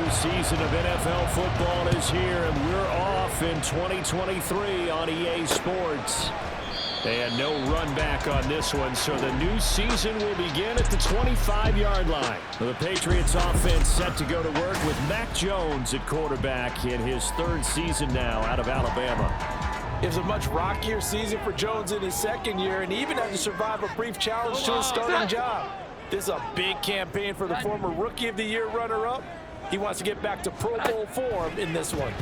new season of NFL football is here, and we're off in 2023 on EA Sports. And no run back on this one, so the new season will begin at the 25-yard line. The Patriots offense set to go to work with Mac Jones at quarterback in his third season now out of Alabama. It was a much rockier season for Jones in his second year, and he even had to survive a brief challenge to his starting job. This is a big campaign for the former Rookie of the Year runner-up. He wants to get back to Pro Bowl form in this one.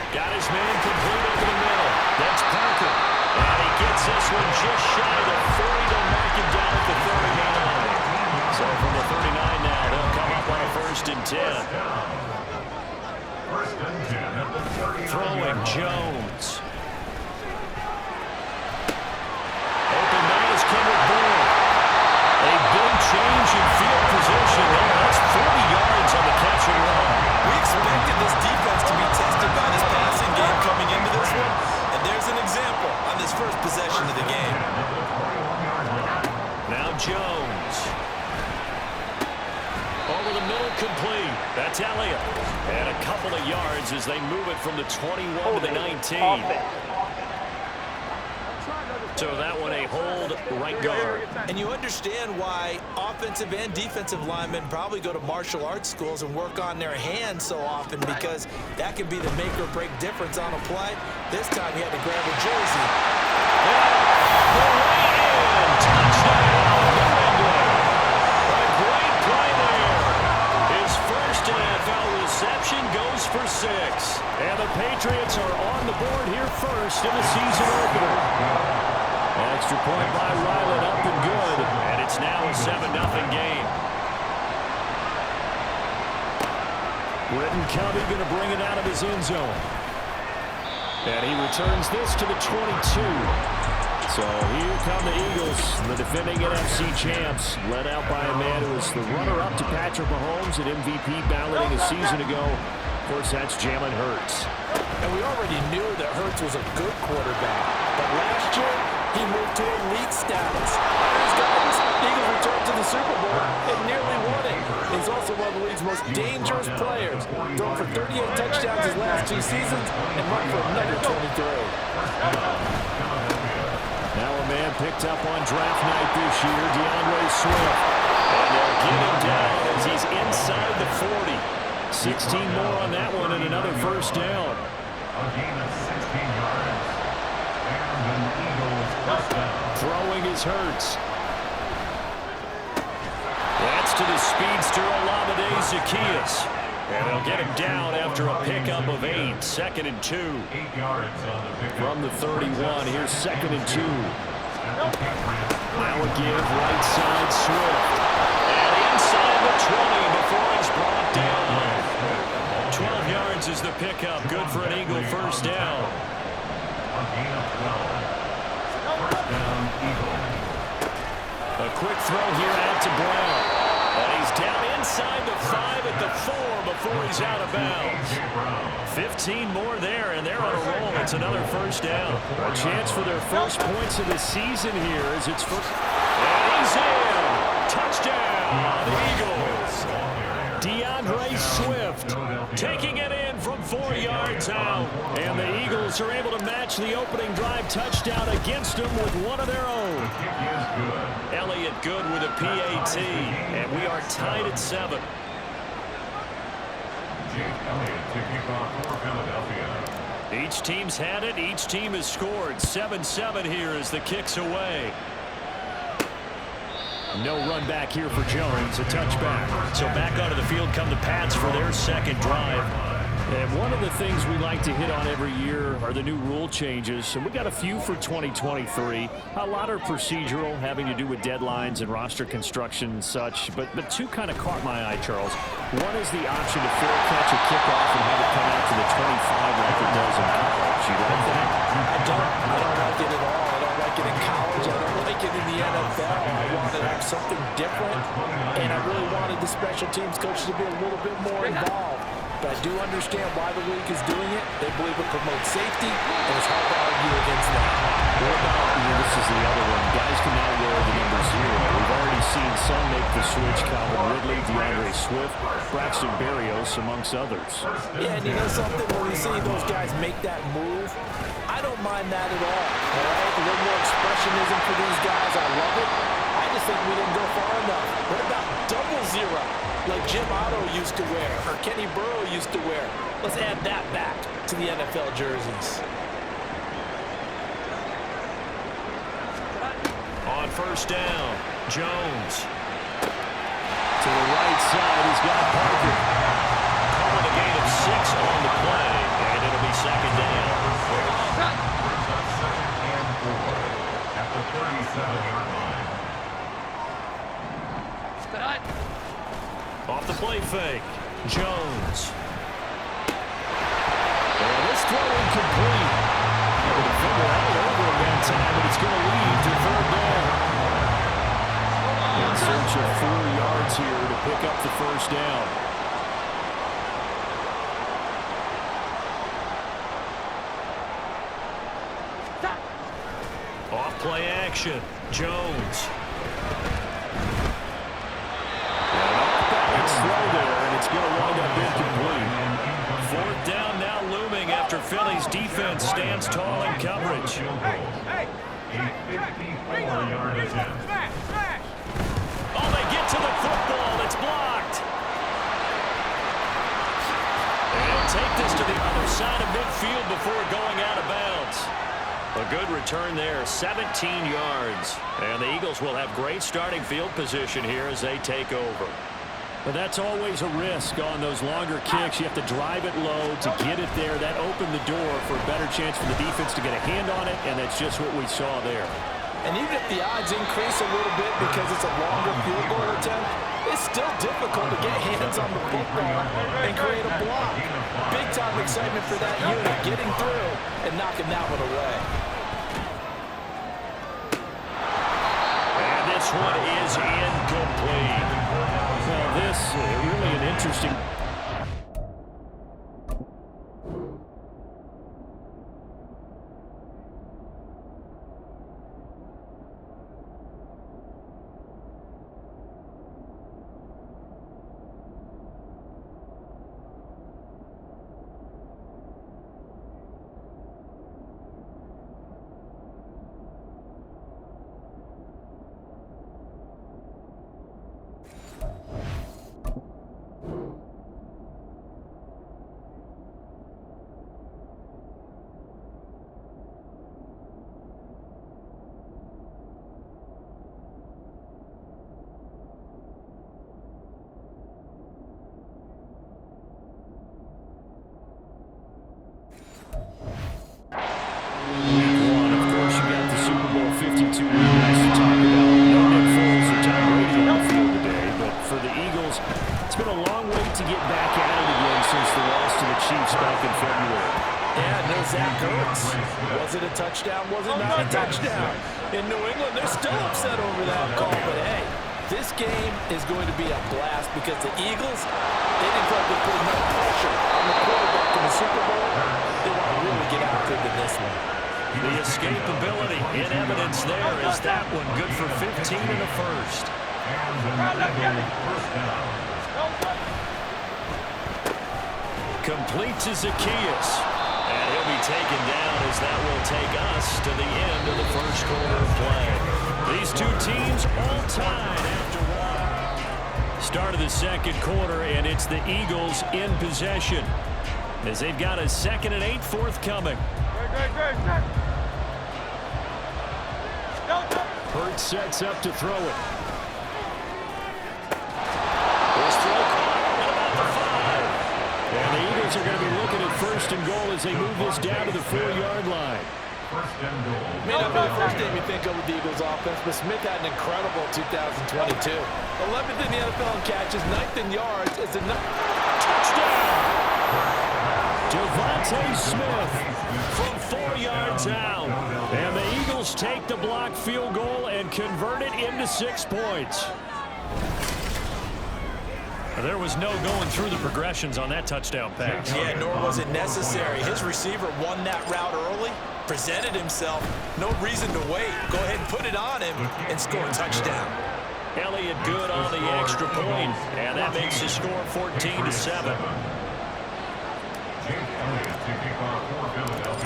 Got his man complete over the middle. That's Parker. And he gets this one just shy of the 40 to knock him down at the 39. So from the 39 now, they'll come up on a 1st and 10. Throwing Jones. Open man is Kendrick Bourne. A big change in field position there. That's 40 yards on the catch and run. We expected this defense to be tested by this passing game coming into this one, and there's an example on this first possession of the game. Now Jones. Over the middle, complete. That's Elliott. And a couple of yards as they move it from the 21 to the 19. So that one a hold right guard. And you understand why offensive and defensive linemen probably go to martial arts schools and work on their hands so often, because that can be the make or break difference on a play. This time he had to grab a jersey. The right end. Touchdown. A great play there. His first NFL reception goes for 6. And the Patriots are on the board here first in the season opener. Extra point by Ryland, up and good. And it's now a 7-0 game. Britton Covey going to bring it out of his end zone. And he returns this to the 22. So here come the Eagles, the defending NFC champs, led out by a man who was the runner-up to Patrick Mahomes at MVP balloting a season ago. Of course, that's Jalen Hurts. And we already knew that Hurts was a good quarterback. But last year, he moved to elite status. His guidance, Eagles returned to the Super Bowl and nearly won it. He's also one of the league's most dangerous players. Thrown for 38 touchdowns his last 2 seasons and run for another 23. Now a man picked up on draft night this year, DeAndre Swift. And they'll get him down as he's inside the 40. 16 more on that one and another first down. A game of 16 yards. And the Eagles first down. Throwing is Hurts. That's to the speedster Olamide Zaccheaus. And they'll get him down after a pickup of 8. 2nd and 2. 8 yards on the pick. From the 31, here's 2nd and 2. Now a give, right side Swift. And inside the 20 before he's brought down. 12 yards is the pickup. Good for an Eagle first down. A gain of 12. First down, Eagle. A quick throw here out to Brown. And he's down inside the 5 at the 4 before he's out of bounds. 15 more there, and they're on a roll. It's another first down. A chance for their first points of the season here as it's first. And he's in. Touchdown, the Eagles. DeAndre Swift taking it in from 4 yards out. And the Eagles are able to match the opening drive touchdown against them with one of their own. Elliott good with a PAT. And we are tied at 7. Jake Elliott to kick off for Philadelphia. Each team's had it. Each team has scored. 7-7 here as the kick's away. No run back here for Jones. A touchback. So back onto the field come the Pats for their second drive. And one of the things we like to hit on every year are the new rule changes. And we got a few for 2023. A lot are procedural, having to do with deadlines and roster construction and such. But 2 kind of caught my eye, Charles. One is the option to fair catch a kickoff and have it come out to the 25 like it does in college. You like that? I don't like it at all. I don't like it in college. I don't like it in the NFL. I wanted to have something different. And I really wanted the special teams coaches to be a little bit more involved. But I do understand why the league is doing it. They believe it promotes safety, and it's hard to argue against that. What about, this is the other one, guys can now wear the number 0. We've already seen some make the switch, Calvin Ridley, DeAndre Swift, Braxton Berrios, amongst others. Yeah, and you know something? When we see those guys make that move, I don't mind that at all. All right? A little more expressionism for these guys. I love it. I just think we didn't go far enough. What about double zero, like Jim Otto used to wear or Kenny Burrow used to wear? Let's add that back to the NFL jerseys. On first down, Jones. To the right side, he's got Parker. Calling a gain of 6 on the play, and it'll be second down. At the 37-yard line. Off the play fake, Jones. And this throw incomplete. The defender held over him that time, but it's going to lead to third down. In search of 4 yards here to pick up the first down. Off play action, Jones. It's slow there, and it's going to wind up incomplete. Fourth down now looming after Philly's defense stands tall in coverage. A 54-yard attempt. Oh, they get to the football. It's blocked. And take this to the other side of midfield before going out of bounds. A good return there, 17 yards. And the Eagles will have great starting field position here as they take over. But that's always a risk on those longer kicks. You have to drive it low to get it there. That opened the door for a better chance for the defense to get a hand on it, and that's just what we saw there. And even if the odds increase a little bit because it's a longer field goal attempt, it's still difficult to get hands on the football and create a block. Big-time excitement for that unit, getting through and knocking that one away. And this one is incomplete. Well, this really an interesting... Was it a touchdown? Was it not a touchdown? In New England, they're still upset over that call. But, hey, this game is going to be a blast because the Eagles, they didn't feel like they put enough pressure on the quarterback in the Super Bowl. They want to really get after it in this one. The escapability in evidence there is that one. Good for 15 in the first. Complete to Zacchaeus. And he'll be taken down as that will take us to the end of the first quarter of play. These two teams all tied after one. Start of the second quarter, and it's the Eagles in possession as they've got a 2nd and 8 forthcoming. Hurts sets up to throw it. This throw caught at about the 5. And the Eagles are going to be looking at 1st and goal as they move this down to the 4-yard line. May not be the first game you think of with the Eagles offense, but Smith had an incredible 2022. 11th in the NFL in catches, 9th in yards. It's a touchdown! Devontae Smith from 4 yards out. And the Eagles take the blocked field goal and convert it into 6 points. There was no going through the progressions on that touchdown pass. Yeah, nor was it necessary. His receiver won that route early, presented himself. No reason to wait. Go ahead and put it on him and score a touchdown. Elliott good on the extra point, and that makes the score 14-7.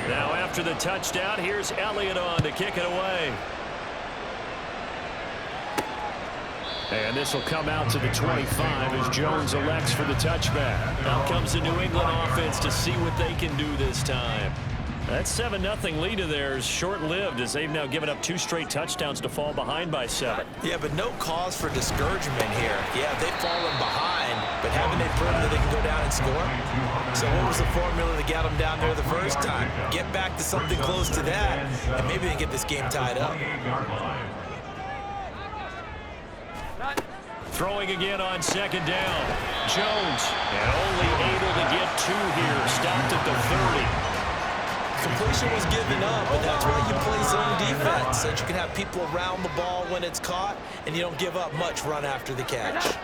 Now after the touchdown, here's Elliott on to kick it away. And this will come out to the 25 as Jones elects for the touchback. Now comes the New England offense to see what they can do this time. That 7-0 lead of theirs short-lived as they've now given up 2 straight touchdowns to fall behind by 7. Yeah, but no cause for discouragement here. Yeah, they've fallen behind, but haven't they proven that they can go down and score? So what was the formula that got them down there the first time? Get back to something close to that, and maybe they can get this game tied up. Throwing again on 2nd down. Jones, and only able to get 2 here. Stopped at the 30. Completion was given up, but that's why you play zone defense, so that you can have people around the ball when it's caught, and you don't give up much run after the catch.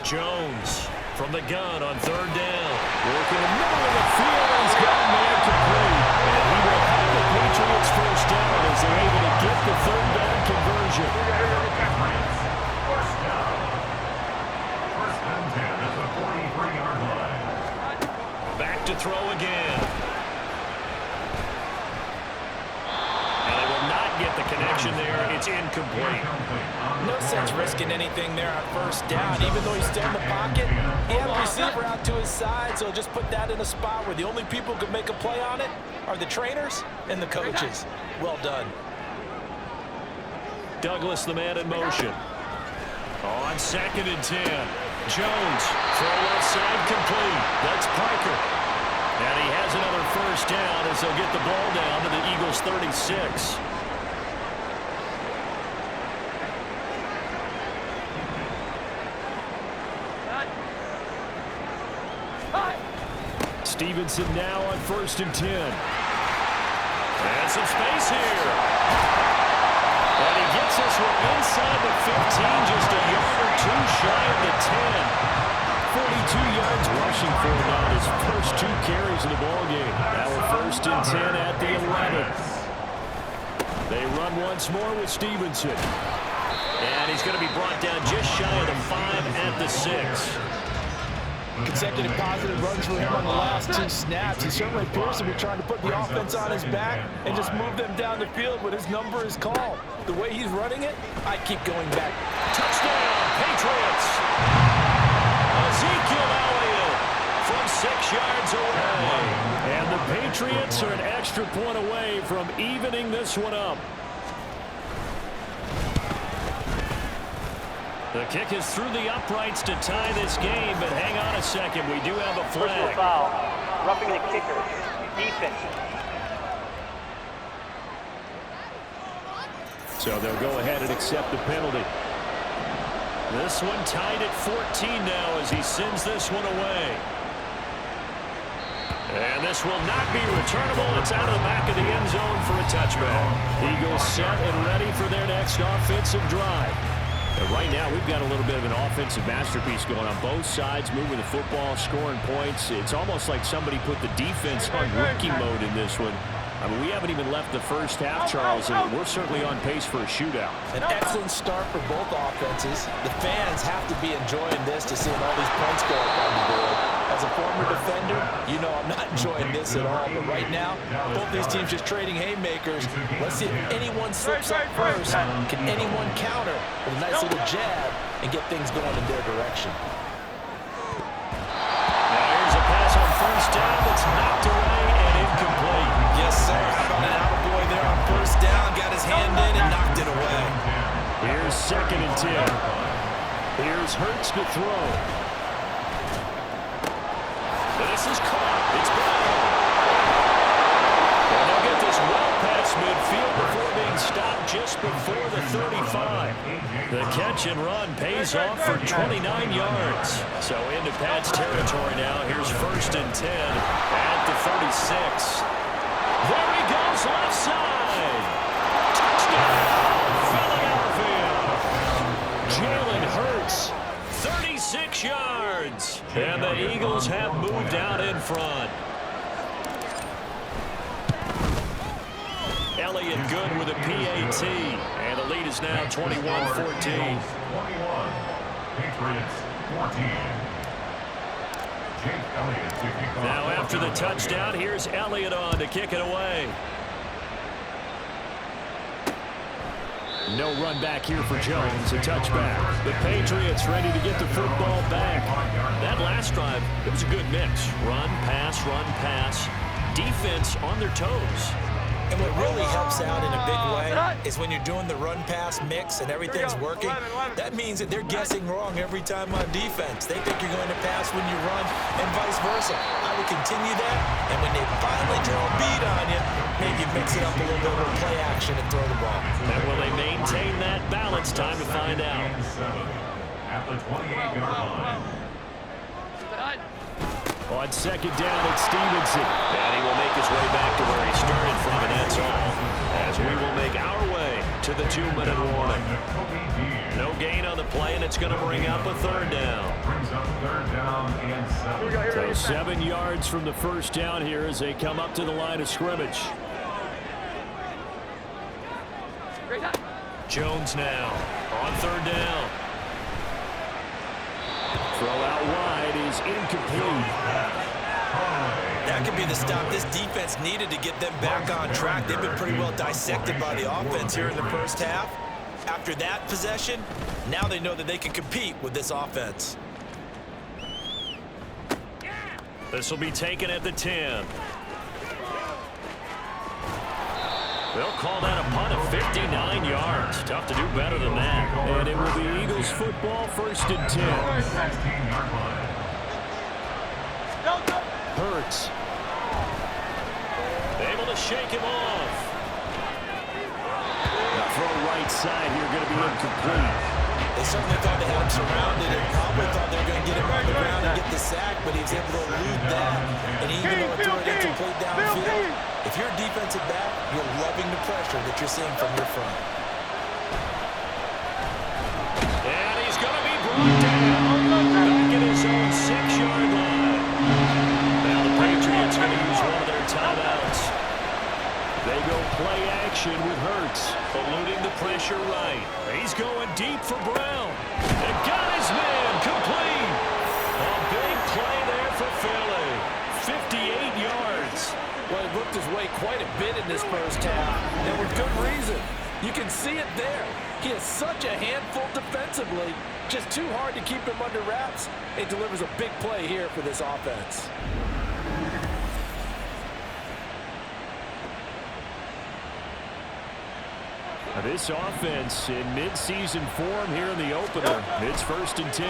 Jones from the gun on 3rd down. Working the middle of the field, he's got a man complete. And he will have the Patriots first down as they're able to get the 3rd down conversion. First and 10 at the 43-yard line. Back to throw again. Get the connection there. It's incomplete. No sense risking anything there on 1st down. Even though he's still in the pocket, he had a receiver out to his side, so just put that in a spot where the only people who can make a play on it are the trainers and the coaches. Well done. Douglas, the man in motion. On 2nd and 10. Jones, throw left side complete. That's Parker. And he has another 1st down as they'll get the ball down to the Eagles' 36. Stevenson now on 1st and 10. And some space here. And he gets this one inside the 15, just a yard or 2 shy of the 10. 42 yards rushing for him on his first 2 carries in the ballgame. Now we're 1st and 10 at the 11. They run once more with Stevenson. And he's going to be brought down just shy of the 5 at the 6. Consecutive positive runs for him on the last 2 snaps. He certainly appears to be trying to put the offense on his back and just move them down the field when his number is called. The way he's running it, I keep going back. Touchdown, Patriots! Ezekiel Elliott from 6 yards away. And the Patriots are an extra point away from evening this one up. The kick is through the uprights to tie this game, but hang on a second. We do have a flag. Personal foul. Roughing the kicker. Defense. So they'll go ahead and accept the penalty. This one tied at 14 now as he sends this one away. And this will not be returnable. It's out of the back of the end zone for a touchback. Eagles set and ready for their next offensive drive. And right now, we've got a little bit of an offensive masterpiece going on both sides, moving the football, scoring points. It's almost like somebody put the defense on rookie mode in this one. I mean, we haven't even left the first half, Charles, and we're certainly on pace for a shootout. An excellent start for both offenses. The fans have to be enjoying this to see all these points go up on the board. As a former defender, you know I'm not enjoying this at all. But right now, both these teams just trading haymakers. Let's see if anyone slips up first. Can anyone counter with a nice little jab and get things going in their direction? Now here's a pass on 1st down that's knocked away and incomplete. Yes, sir. How about an attaboy there on 1st down? Got his hand in and knocked it away. Here's 2nd and 10. Here's Hurts to throw. This is caught. It's Brown. And they'll get this well past midfield before being stopped just before the 35. The catch and run pays off for 29 yards. So into Pat's territory now. Here's 1st and 10 at the 36. There he goes, left side. Touchdown, Philadelphia. Jalen Hurts, 36 yards. And the Eagles have moved out in front. Elliott be it good with a PAT. And the lead is now 21-14. 21. Patriots 14. Now after the touchdown, here's Elliott on to kick it away. No run back here for Jones, a touchback. The Patriots ready to get the football back. That last drive, it was a good mix. Run, pass, defense on their toes. And what really helps out in a big way is when you're doing the run-pass mix and everything's working, that means that they're guessing wrong every time on defense. They think you're going to pass when you run and vice versa. I would continue that, and when they finally draw a beat on you, maybe mix it up a little bit with play action and throw the ball. And will they maintain that balance? Time to find out. At the 28-yard line. On second down, it's Stevenson. And he will make his way back to where he started from, and that's all. As we will make our way to the 2-minute warning. No gain on the play, and it's going to bring up a third down. Brings up third down and 7. So 7 yards from the first down here as they come up to the line of scrimmage. Jones now on third down. Throw out wide is incomplete. That could be the stop this defense needed to get them back on track. They've been pretty well dissected by the offense here in the first half. After that possession, now they know that they can compete with this offense. This will be taken at the 10. They'll call that a punt of 59 yards. Tough to do better than that. And it will be Eagles football, 1st and 10. 16-yard line. Hurts. Able to shake him off. The throw right side here going to be incomplete. They certainly thought they had him surrounded and probably thought they were going to get him on the ground and get the sack, but he was able to elude that. And even though it threw it incomplete downfield, if you're a defensive back, you're loving the pressure that you're seeing from your front. And he's going to be brought down back at his own 6-yard line. Now the Patriots going to use one of their timeouts. They go play action with Hurts, eluding the pressure right. He's going deep for Brown. And got his man complete. A big play there for Philly. 58 yards. Well, he looked his way quite a bit in this first half, and with good reason. You can see it there. He is such a handful defensively. Just too hard to keep him under wraps. He delivers a big play here for this offense. This offense in midseason form here in the opener. It's 1st and 10.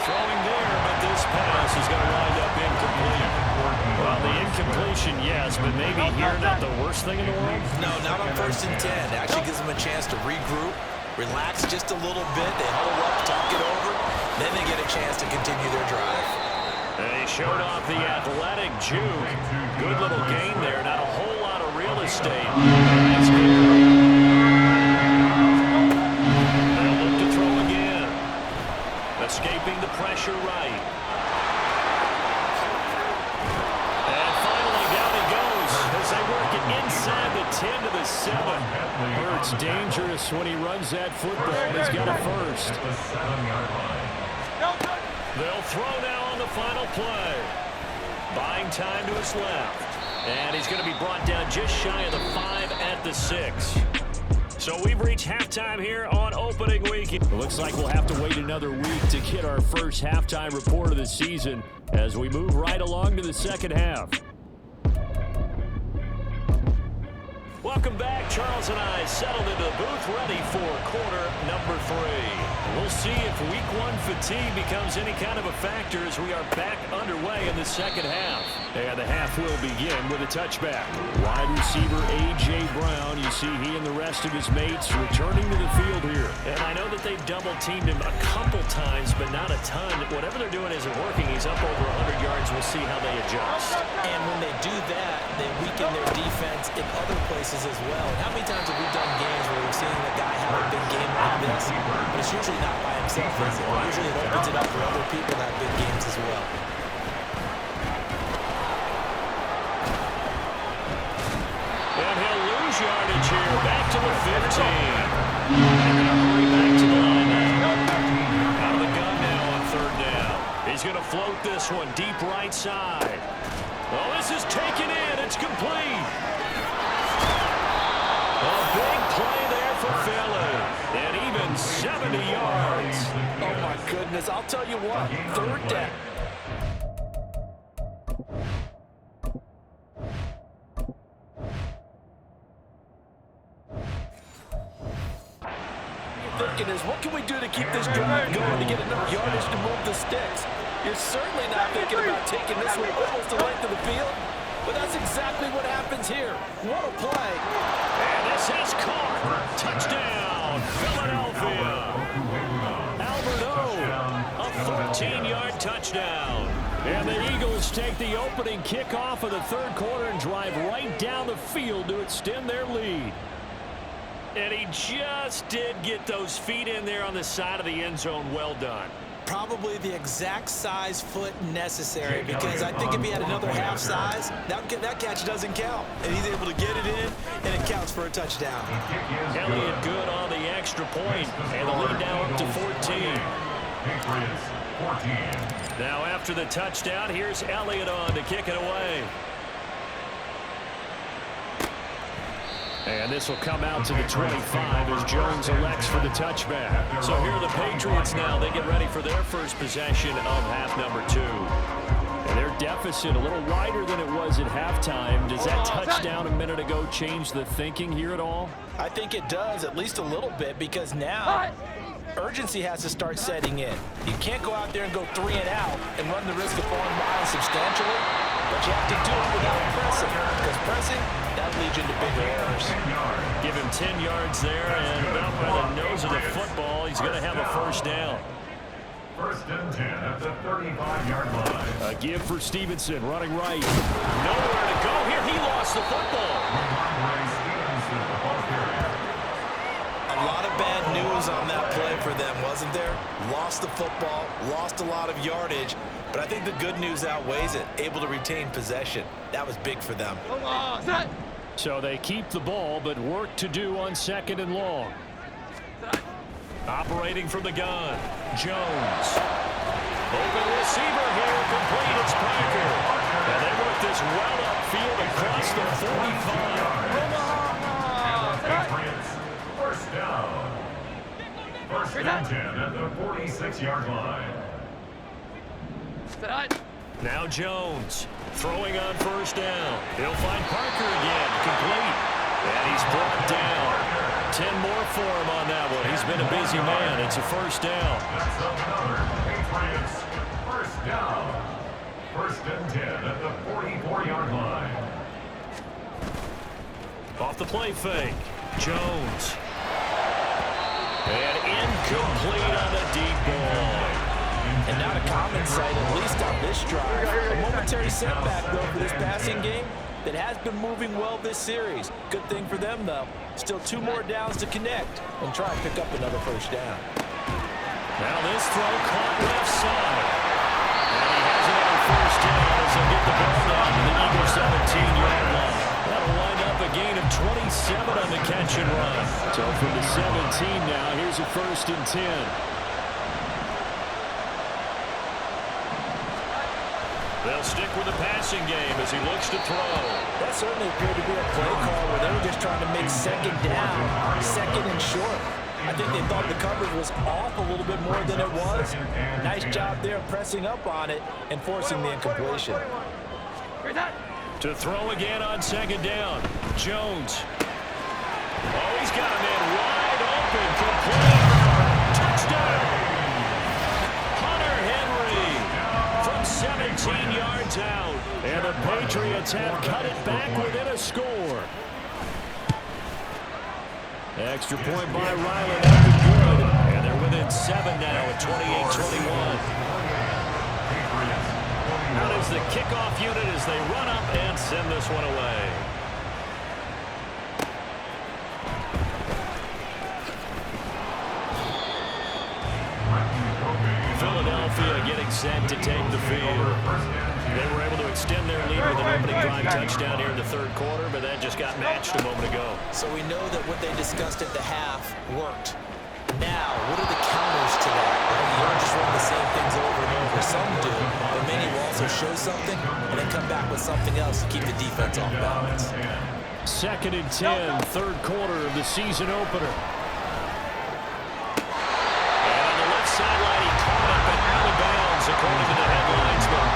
Throwing there, but this pass is going to wind up incomplete. Well, the incompletion, yes, but maybe here not the worst thing in the world? No, not on 1st and 10. It actually gives them a chance to regroup, relax just a little bit. They huddle up, talk it over, then they get a chance to continue their drive. And he showed off the athletic juke. Good little gain there, not a whole lot of real estate. That's good. They'll look to throw again. Escaping the pressure right. And finally down he goes as they work it inside the 10 to the 7. Hurts dangerous when he runs that football. He's got a first. At the 7-yard line. They'll throw now on the final play. Buying time to his left. And he's going to be brought down just shy of the 5 at the 6. So we've reached halftime here on opening week. It looks like we'll have to wait another week to get our first halftime report of the season as we move right along to the second half. Welcome back. Charles and I settled into the booth ready for quarter number 3. We'll see if week 1 fatigue becomes any kind of a factor as we are back underway in the second half. And the half will begin with a touchback. Wide receiver A.J. Brown. You see he and the rest of his mates returning to the field here. And I know that they've double-teamed him a couple times, but not a ton. Whatever they're doing isn't working. He's up over 100 yards. We'll see how they adjust. And when they do that, they weaken their defense in other places as well. And how many times have we done games where we've seen a guy have a big game like this, but it's usually not by himself, is it? Usually it opens it up for other people to have big games as well. And he'll lose yardage here. Back to the 15. They're going to hurry back to the line now. Out of the gun now on third down. He's going to float this one deep right side. Oh, this is taken in. It's complete. A big play there for Philly. And even 70 yards. Oh, my goodness. I'll tell you what. Third down. Thinking is, what can we do to keep this drive going to get enough yardage to move the sticks? You're certainly not thinking about taking this one almost the length of the field, but that's exactly what happens here. What a play. And this is caught. Touchdown, Philadelphia. Albert O, a 13-yard touchdown. And the Eagles take the opening kickoff of the third quarter and drive right down the field to extend their lead. And he just did get those feet in there on the side of the end zone. Well done. Probably the exact size foot necessary, because I think if he had another half size, that catch doesn't count. And he's able to get it in, and it counts for a touchdown. Elliott good on the extra point, and the lead now up to 14. Now after the touchdown, here's Elliott on to kick it away. And this will come out to the 25 as Jones elects for the touchback. So here are the Patriots now. They get ready for their first possession of half number 2. And their deficit a little wider than it was at halftime. Does that touchdown a minute ago change the thinking here at all? I think it does, at least a little bit, because now urgency has to start setting in. You can't go out there and go 3 and out and run the risk of falling behind substantially, but you have to do it without pressing, because pressing, that leads into bigger errors. Give him 10 yards there, and about by the nose of the football, he's going to have a first down. First and 10 at the 35-yard line. A give for Stevenson, running right. Nowhere to go here. He lost the football. A lot of bad news on that play for them, wasn't there? Lost the football, lost a lot of yardage, but I think the good news outweighs it. Able to retain possession. That was big for them. So they keep the ball, but work to do on second and long. Operating from the gun, Jones. Open receiver here, complete, it's Parker. And they work this well upfield across the 45. First down. First and 10 at the 46-yard line. Now Jones throwing on first down. He'll find Parker again, complete. And he's brought down. 10 more for him on that one. He's been a busy man. It's a first down. That's another Patriots first down. First and 10 at the 44-yard line. Off the play fake. Jones. And incomplete on the deep ball. And not a common sight, at least on this drive. A momentary setback, though, for this passing game that has been moving well this series. Good thing for them, though. Still 2 more downs to connect and try and pick up another first down. Now this throw caught left side. And he has another first down as they get the ball down to the Eagles 17-yard line. That'll wind up a gain of 27 on the catch and run. So from the 17 now, here's a first and 10. They'll stick with the passing game as he looks to throw. That certainly appeared to be a play call where they were just trying to make second down, second and short. I think they thought the coverage was off a little bit more than it was. Nice job there pressing up on it and forcing the incompletion. To throw again on second down. Jones. Oh, he's got a man wide open. Complete. Touchdown. 17 yards out, and the Patriots have cut it back within a score. Extra point by Riley, up and good, and they're within 7 now at 28-21. Out is the kickoff unit as they run up and send this one away. Philadelphia getting set to take the field. They were able to extend their lead with an opening drive touchdown here in the third quarter, but that just got matched a moment ago. So we know that what they discussed at the half worked. Now, what are the counters to that? You don't just run the same things over and over. Some do, but many will also show something and then come back with something else to keep the defense off balance. 2nd and 10, third quarter of the season opener. And on the left sideline, he caught it, but out of bounds, according to the headlines. But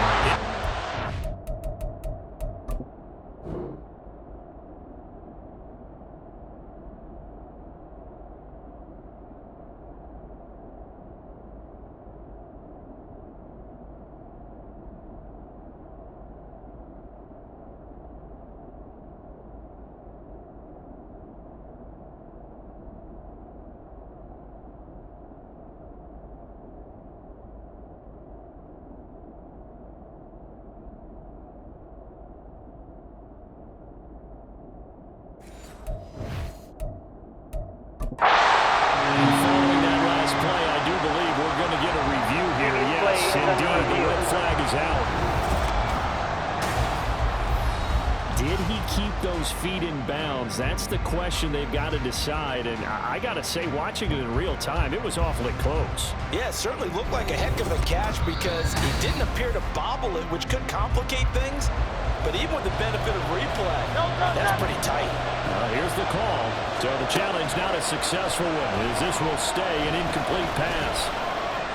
following that last play, I do believe we're going to get a review here. Yes, indeed, the red flag is out. Did he keep those feet in bounds? That's the question they've got to decide. And I got to say, watching it in real time, it was awfully close. Yeah, it certainly looked like a heck of a catch because he didn't appear to bobble it, which could complicate things. But even with the benefit of replay, that's pretty tight. Here's the call. So the challenge not a successful one, as this will stay an incomplete pass.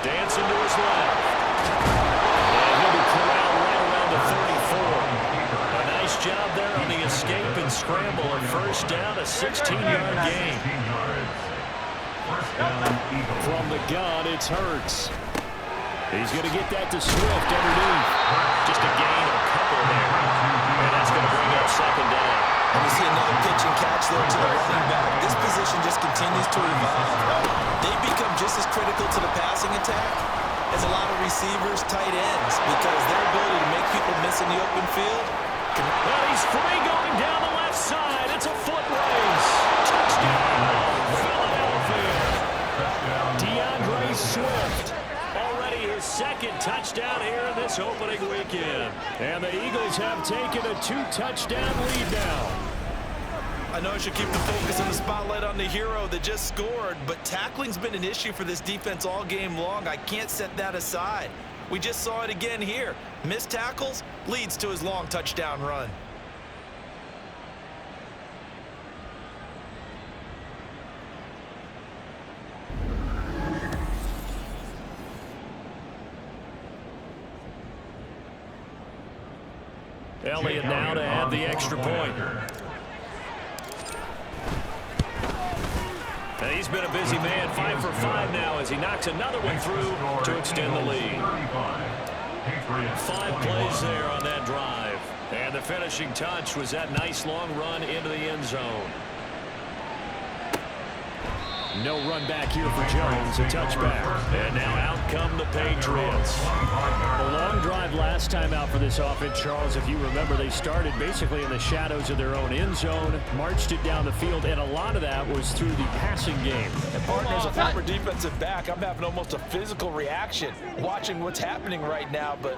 Dancing to his left. And he'll be corralled right around the 34. A nice job there on the escape and scramble. A first down, a 16-yard gain. From the gun, it's Hurts. He's going to get that to Swift underneath. Just a gain of a couple there. And that's going to bring up 2nd down. And we see another pitch and catch there to the running back. This position just continues to evolve. They become just as critical to the passing attack as a lot of receivers, tight ends, because their ability to make people miss in the open field. Well, he's free going down the left side. It's a foot race. Touchdown, Philadelphia. DeAndre Swift. Already his 2nd touchdown here in this opening weekend. And the Eagles have taken a 2-touchdown lead now. I know I should keep the focus and the spotlight on the hero that just scored, but tackling's been an issue for this defense all game long. I can't set that aside. We just saw it again here. Missed tackles leads to his long touchdown run. Elliott now to add the extra point. And he's been a busy man, 5 for 5 now as he knocks another one through to extend the lead. 5 plays there on that drive. And the finishing touch was that nice long run into the end zone. No run back here for Jones, a touchback. And now out come the Patriots. A long drive last time out for this offense, Charles. If you remember, they started basically in the shadows of their own end zone, marched it down the field, and a lot of that was through the passing game. And partner, as a former defensive back, I'm having almost a physical reaction watching what's happening right now, but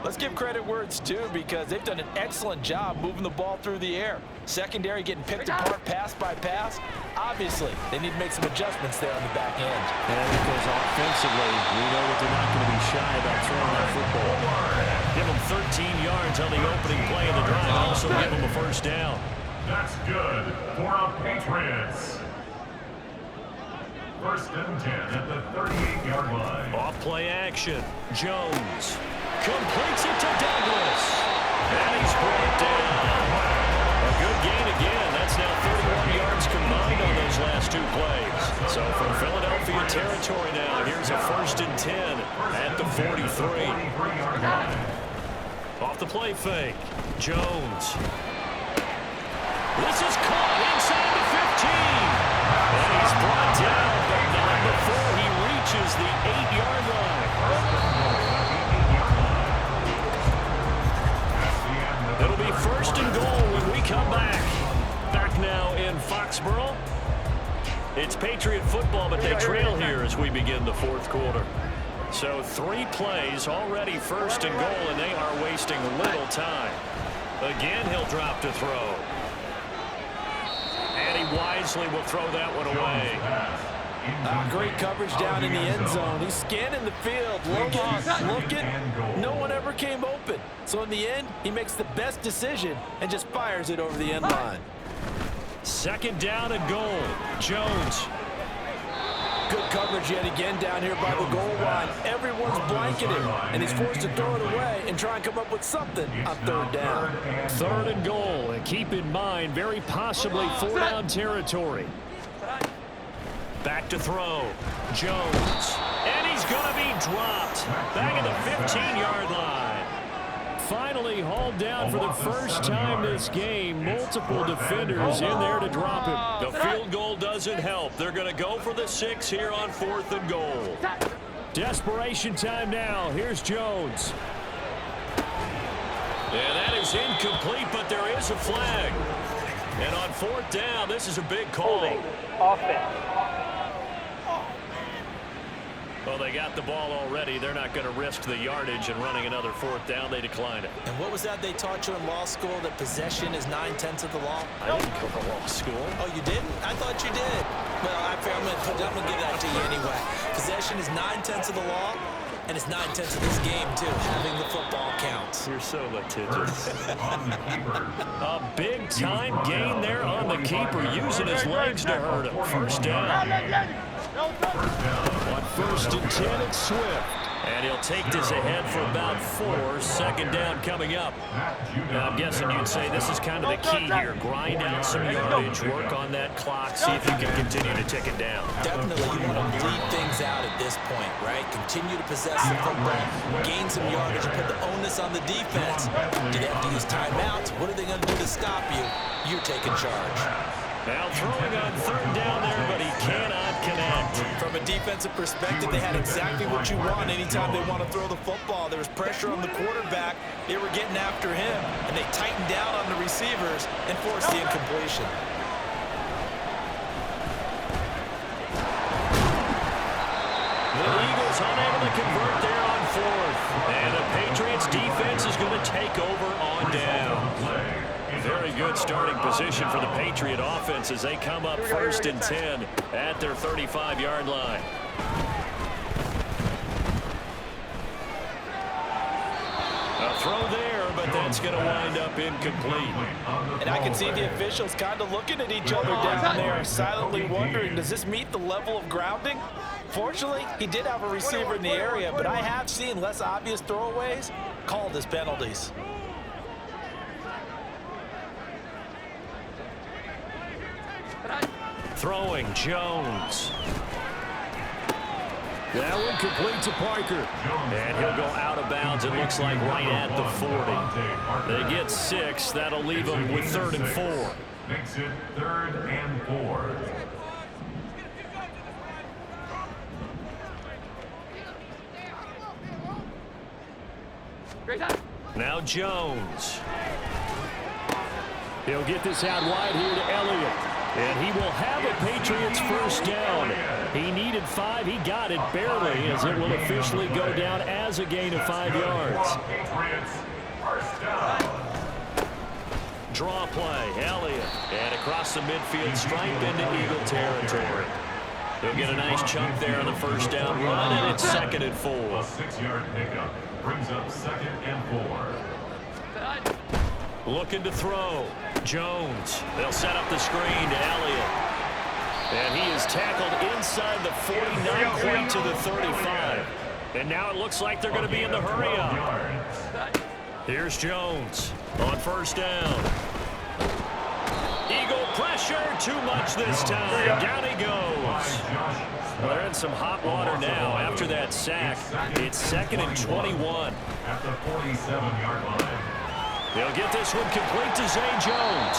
let's give credit where it's due because they've done an excellent job moving the ball through the air. Secondary getting picked apart pass by pass. Obviously, they need to make some adjustments there on the back end. And because offensively, we know that they're not going to be shy about throwing that football. Give them 13 yards on the opening play of the drive. Also give them a first down. That's good for our Patriots. 1st and 10 at the 38-yard line. Off play action. Jones completes it to Douglas. And he's brought down. A good gain again. That's now 31 yards combined on those last 2 plays. So from Philadelphia territory now, here's a 1st and 10 at the 43. Off the play fake. Jones. This is caught inside the 15. And he's brought down, but not before he reaches the 8-yard line. It'll be 1st and goal when we come back. Back now in Foxborough. It's Patriot football, but they trail here as we begin the 4th quarter. So 3 plays already first and goal, and they are wasting little time. Again, he'll drop to throw. And he wisely will throw that one away. Great coverage down in the end zone. He's scanning the field, looking. No one ever came open. So in the end, he makes the best decision and just fires it over the end line. 2nd down and goal. Jones. Good coverage yet again down here by the goal line. Everyone's blanketed, and he's forced to throw it away and try and come up with something on 3rd down. 3rd and goal, and keep in mind, very possibly 4-down territory. Back to throw. Jones. And he's going to be dropped. Back at the 15-yard line. Finally hauled down for the first time this game. Multiple defenders in there to drop him. The field goal doesn't help. They're going to go for the 6 here on 4th and goal. Desperation time now. Here's Jones. And that is incomplete, but there is a flag. And on 4th down, this is a big call. Holding. Offense. Well, they got the ball already. They're not going to risk the yardage and running another 4th down. They declined it. And what was that they taught you in law school, that possession is 9/10 of the law? I didn't go to law school. Oh, you didn't? I thought you did. Well, I'm going to give that to you anyway. Possession is 9/10 of the law, and it's 9/10 of this game, too. Having the football counts. You're so litigious. A big-time gain there on the keeper, using his legs to hurt him. 1st down. On 1st and 10, it's Swift. And he'll take this ahead for about 4. 2nd down coming up. Now, I'm guessing you'd say this is kind of the key here. Grind out some yardage, work on that clock, see if you can continue to tick it down. Definitely, you want to bleed things out at this point, right? Continue to possess the football, gain some yardage, put the onus on the defense. Do they have to use timeouts? What are they going to do to stop you? You're taking charge. Now throwing on 3rd down there, but he cannot connect. From a defensive perspective, they had exactly what you want anytime they want to throw the football. There was pressure on the quarterback. They were getting after him, and they tightened down on the receivers and forced the incompletion. The Eagles unable to convert there on 4th. And the Patriots defense is going to take over on down. Very good starting position for the Patriot offense as they come up 1st and 10 at their 35-yard line. A throw there, but that's going to wind up incomplete. And I can see the officials kind of looking at each other down there, silently wondering, does this meet the level of grounding? Fortunately, he did have a receiver in the area, but I have seen less obvious throwaways called as penalties. Throwing Jones. That one complete to Parker. And he'll go out of bounds, it looks like, right at the 40. They get 6. That'll leave them with 3rd and 4. Makes it 3rd and 4. Now Jones. He'll get this out wide here to Elliott. And he will have a Patriots 1st down. He needed 5. He got it barely, as it will officially go down as a gain of 5 yards. Patriots 1st down. Draw play, Elliott. And across the midfield, stripe into Eagle territory. He'll get a nice chunk there on the 1st down run, and it's 2nd and 4. A 6-yard pickup brings up 2nd and 4. Looking to throw. Jones. They'll set up the screen to Elliott. And he is tackled inside the 49, quite to the 35. And now it looks like they're going to be in the hurry up. Here's Jones on 1st down. Eagle pressure, too much this time. Down he goes. Well, they're in some hot water now after that sack. It's 2nd and 21. At the 47-yard line. They'll get this one complete to Zay Jones.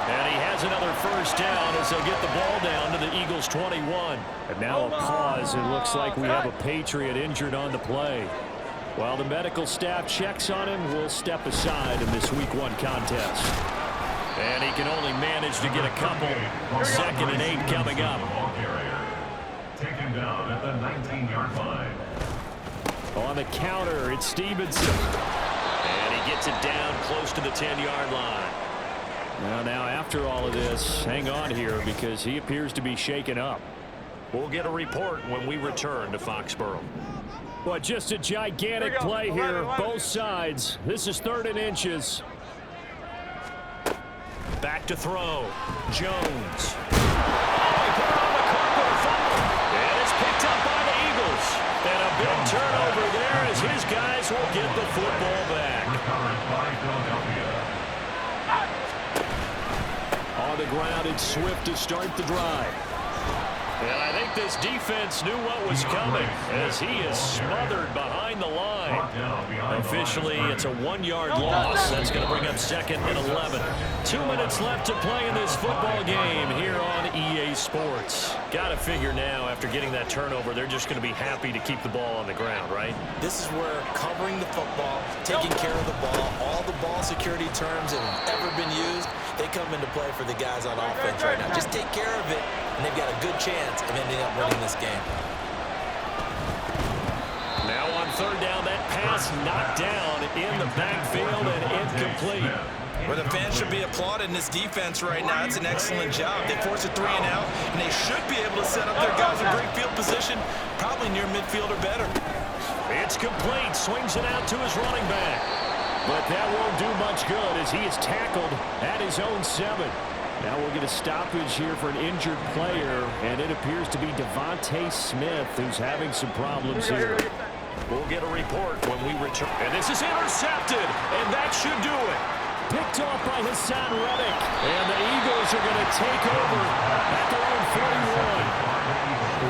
And he has another 1st down as they'll get the ball down to the Eagles' 21. And now a pause. It looks like we have a Patriot injured on the play. While the medical staff checks on him, we'll step aside in this Week 1 contest. And he can only manage to get a couple. 2nd and 8 coming up. Taken down at the 19-yard line. On the counter, it's Stevenson. And he gets it down close to the 10-yard line. Well, now after all of this, hang on here because he appears to be shaken up. We'll get a report when we return to Foxborough. Well, just a gigantic play here, both sides. This is 3rd and inches. Back to throw. Jones. And it's picked up by the Eagles. And a big turnover there as his guys will get the football back. On the ground, it's Swift to start the drive. And I think this defense knew what was coming as he is smothered behind the line. Officially, it's a 1-yard loss. That's going to bring up 2nd and 11. 2 minutes left to play in this football game here on EA Sports. Got to figure now, after getting that turnover, they're just going to be happy to keep the ball on the ground, right? This is where covering the football, taking care of the ball, all the ball security terms that have ever been used, they come into play for the guys on offense right now. Just take care of it, and they've got a good chance of ending up winning this game. Now on 3rd down, that pass knocked down in the backfield and incomplete. Where the fans should be applauding this defense right now. It's an excellent job. They force a 3 and out, and they should be able to set up their guys in great field position, probably near midfield or better. It's complete. Swings it out to his running back. But that won't do much good as he is tackled at his own 7. Now we'll get a stoppage here for an injured player, and it appears to be Devontae Smith who's having some problems here. We'll get a report when we return. And this is intercepted, and that should do it. Picked off by Hassan Reddick, and the Eagles are going to take over at their own 41.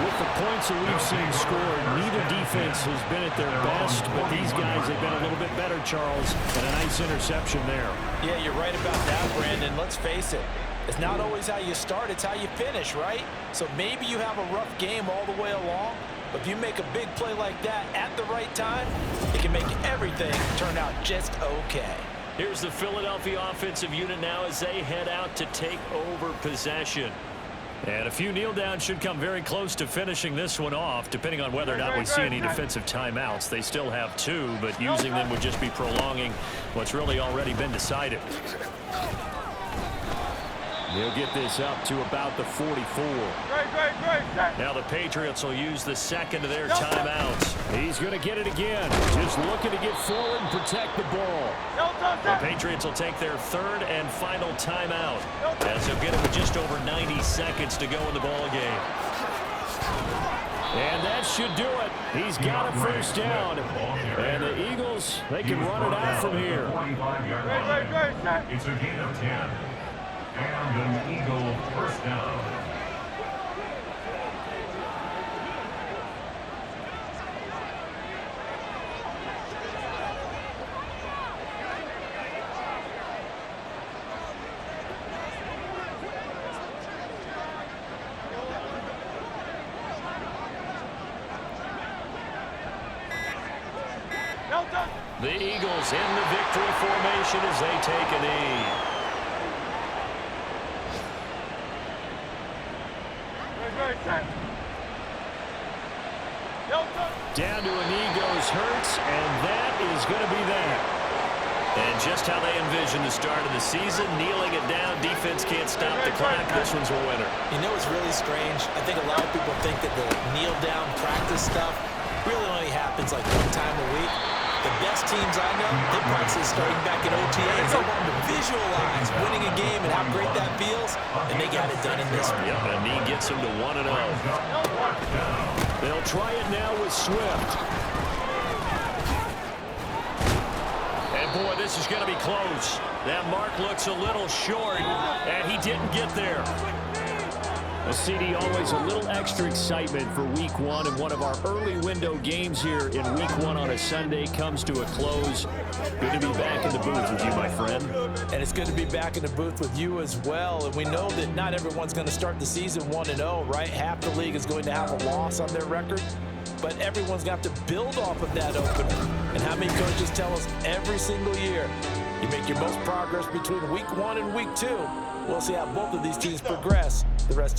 With the points that we've seen scored, neither defense has been at their best, but these guys have been a little bit better, Charles, and a nice interception there. Yeah, you're right about that, Brandon. Let's face it. It's not always how you start, it's how you finish, right? So maybe you have a rough game all the way along, but if you make a big play like that at the right time, it can make everything turn out just okay. Here's the Philadelphia offensive unit now as they head out to take over possession. And a few kneel downs should come very close to finishing this one off, depending on whether or not we see any defensive timeouts. They still have 2, but using them would just be prolonging what's really already been decided. They'll get this up to about the 44. Now the Patriots will use the 2nd of their timeouts. He's going to get it again. Just looking to get forward and protect the ball. The Patriots will take their 3rd and final timeout as they'll get it with just over 90 seconds to go in the ball game. And that should do it. He's got a 1st down. And the Eagles, they can run it out from here. It's a gain of 10. And an Eagle 1st down. The Eagles in the victory formation as they take a knee. Down to a knee goes Hurts, and that is going to be that. And just how they envisioned the start of the season, kneeling it down, defense can't stop the clock. This one's a winner. You know, it's really strange. I think a lot of people think that the kneel-down practice stuff really only happens like 1 time a week. The best teams I know, they practice starting back in OTAs. They want to visualize winning a game and how great that feels, and they got it done in this one. Yep, and knee gets them to 1-0. They'll try it now with Swift. And boy, this is going to be close. That mark looks a little short, and he didn't get there. Well, CD, always a little extra excitement for Week 1, and one of our early window games here in Week 1 on a Sunday comes to a close. Good to be back in the booth with you, my friend. And it's good to be back in the booth with you as well. And we know that not everyone's going to start the season 1-0, right? Half the league is going to have a loss on their record, but everyone's got to build off of that opener. And how many coaches tell us every single year, you make your most progress between Week 1 and Week 2. We'll see how both of these teams progress the rest